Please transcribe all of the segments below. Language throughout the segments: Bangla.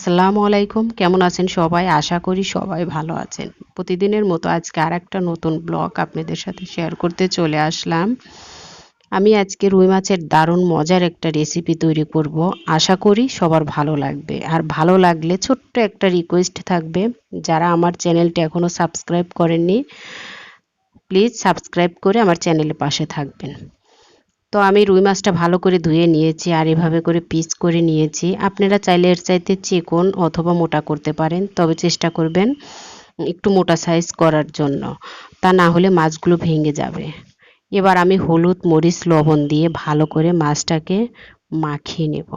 আসসালামু আলাইকুম। কেমন আছেন সবাই? আশা করি সবাই ভালো আছেন। প্রতিদিনের মতো আজকে আরেকটা নতুন ব্লগ আপনাদের সাথে শেয়ার করতে চলে আসলাম। আমি আজকে রুই মাছের দারুণ মজার একটা রেসিপি তৈরি করব। আশা করি সবার ভালো লাগবে। আর ভালো লাগলে ছোট্ট একটা রিকোয়েস্ট থাকবে, যারা আমার চ্যানেলটা এখনো সাবস্ক্রাইব করেননি, প্লিজ সাবস্ক্রাইব করে আমার চ্যানেলের পাশে থাকবেন। তো আমি রুই মাছটা ভালো করে ধুয়ে নিয়েছি আর এভাবে করে পিস করে নিয়েছি। আপনারা চাইলে এর চাইতে চিকন অথবা মোটা করতে পারেন, তবে চেষ্টা করবেন একটু মোটা সাইজ করার জন্য, তা না হলে মাছগুলো ভেঙে যাবে। এবার আমি হলুদ মরিচ লবণ দিয়ে ভালো করে মাছটাকে মাখিয়ে নেব।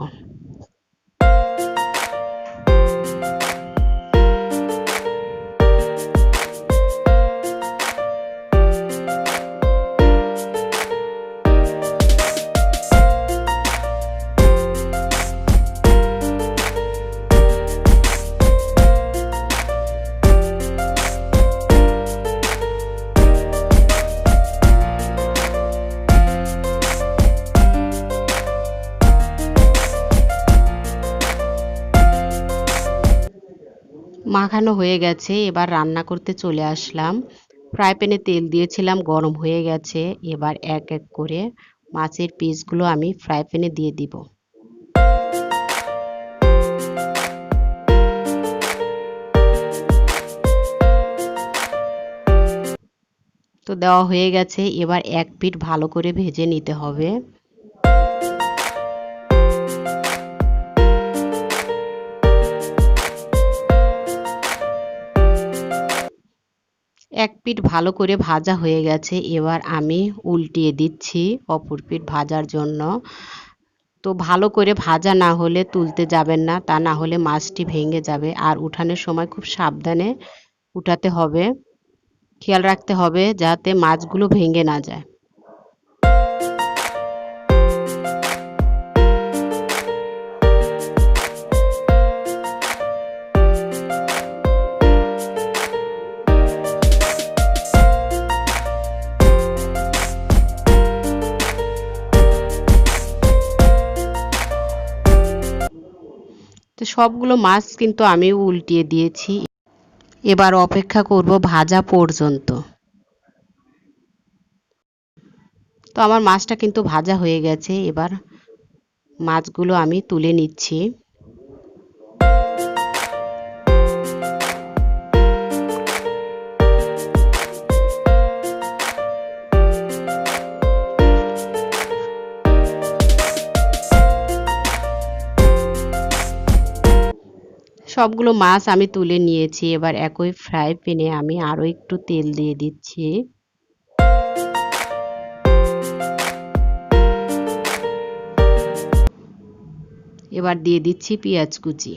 মাখানো হয়ে গেছে, এবার রান্না করতে চলে আসলাম। ফ্রাই প্যানে তেল দিয়েছিলাম, গরম হয়ে গেছে। এবার এক এক করে মাছের পিসগুলো আমি ফ্রাই প্যানে দিয়ে দিব। তো দেওয়া হয়ে গেছে, এবার এক পিঠ ভালো করে ভেজে নিতে হবে। এক পিঠ ভালো করে ভাজা হয়ে গেছে, এবার আমি উল্টিয়ে দিচ্ছি অপর পিঠ ভাজার জন্য। তো ভালো করে ভাজা না হলে তুলতে যাবেন না, তা না হলে মাছটি ভেঙে যাবে। আর উঠানোর সময় খুব সাবধানে উঠাতে হবে, খেয়াল রাখতে হবে যাতে মাছগুলো ভেঙে না যায়। তো সবগুলো মাছ কিন্তু আমি উল্টিয়ে দিয়েছি। এবার অপেক্ষা করব ভাজা পর্যন্ত। তো আমার মাছটা কিন্তু ভাজা হয়ে গেছে, এবার মাছগুলো আমি তুলে নিচ্ছি। সবগুলো মাছ আমি তুলে নিয়েছি, এবার একই ফ্রাই প্যানে আমি আরও একটু তেল দিয়ে দিচ্ছি। এবার দিয়ে দিচ্ছি পেঁয়াজ কুচি।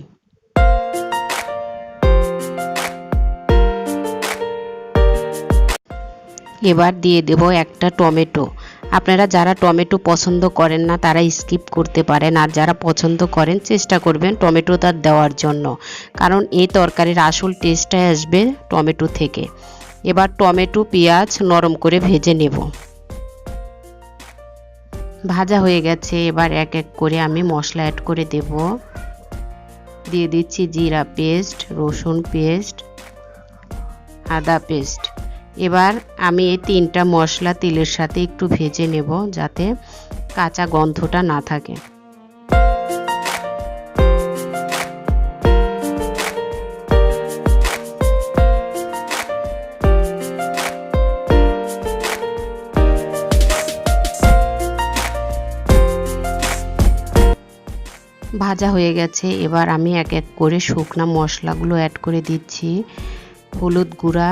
এবার দিয়ে দেব একটা টমেটো। আপনারা যারা টমেটো পছন্দ করেন না তারা স্কিপ করতে পারেন, আর যারা পছন্দ করেন চেষ্টা করবেন টমেটোটা দেওয়ার জন্য, কারণ এই তরকারির আসল টেস্টটাই আসবে টমেটো থেকে। এবার টমেটো পেঁয়াজ নরম করে ভেজে নেব। ভাজা হয়ে গেছে, এবার এক এক করে আমি মশলা অ্যাড করে দেব। দিয়ে দিচ্ছি জিরা পেস্ট, রসুন পেস্ট, আদা পেস্ট। এবার আমি এই তিনটা মশলা তেলের সাথে একটু ভেজে নেব, যাতে কাঁচা গন্ধটা না থাকে। ভাজা হয়ে গেছে, এবার আমি এক এক করে শুকনা মশলাগুলো অ্যাড করে দিচ্ছি। হলুদ গুঁড়া,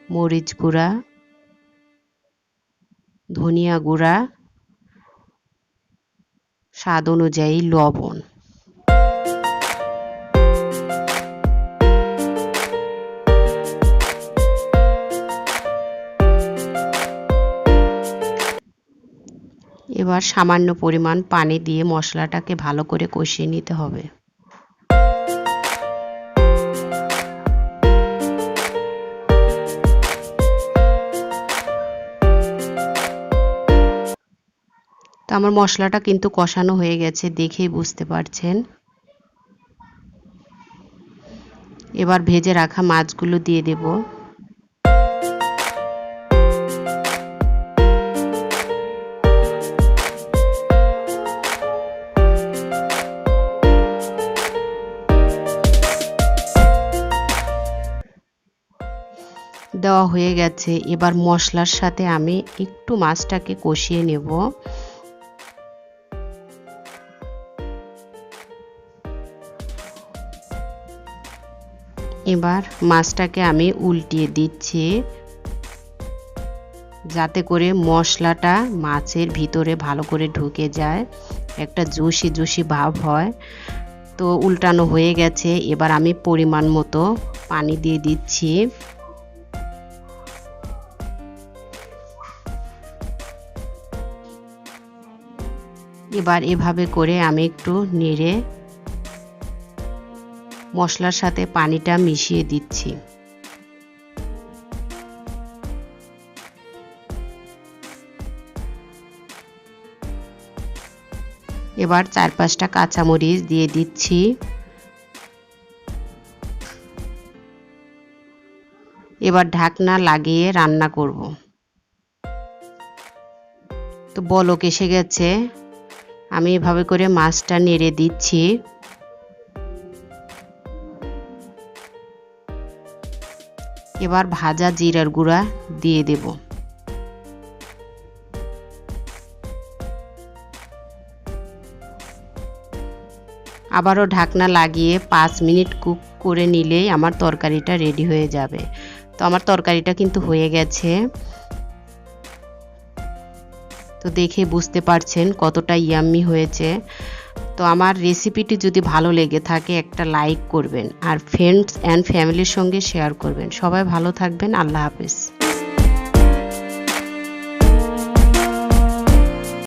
মরিচ গুঁড়া, ধনিয়া গুঁড়া, স্বাদ অনুযায়ী লবণ। এবার সামান্য পরিমাণ পানি দিয়ে মশলাটাকে ভালো করে কষিয়ে নিতে হবে। তো আমার মশলাটা কিন্তু কষানো হয়ে গেছে, দেখেই বুঝতে পারছেন। এবার ভেজে রাখা মাছগুলো দিয়ে দেব। দেওয়া হয়ে গেছে। এবার মশলার সাথে আমি একটু মাছটাকে কষিয়ে নেব। এবার মাছটাকে আমি উল্টিয়ে দিচ্ছি যাতে করে মশলাটা মাছের ভিতরে ভালো করে ঢুকে যায়, একটা জুসি জুসি ভাব হয়। তো উল্টানো হয়ে গেছে। এবার আমি পরিমাণ মতো পানি দিয়ে দিচ্ছি। এবার এভাবে করে আমি একটু নেড়ে মশলার সাথে পানিটা মিশিয়ে দিচ্ছি। এবার 4-5টা কাঁচামরিচ দিয়ে দিচ্ছি। এবার ঢাকনা লাগিয়ে রান্না করব। তো বলক এসে গেছে। আমি এভাবে করে মাছটা নেড়ে দিচ্ছি। এবার ভাজা জিরার গুঁড়া দিয়ে দেব। আবারও ঢাকনা লাগিয়ে 5 মিনিট কুক করে নিলেই আমার তরকারিটা রেডি হয়ে যাবে। তো আমার তরকারিটা কিন্তু হয়ে গেছে। তো দেখে বুঝতে পারছেন কতটা ইয়াম্মি হয়েছে। তো আমার রেসিপিটি যদি ভালো লেগে থাকে একটা লাইক করবেন আর ফ্রেন্ডস অ্যান্ড ফ্যামিলির সঙ্গে শেয়ার করবেন। সবাই ভালো থাকবেন। আল্লাহ হাফেজ।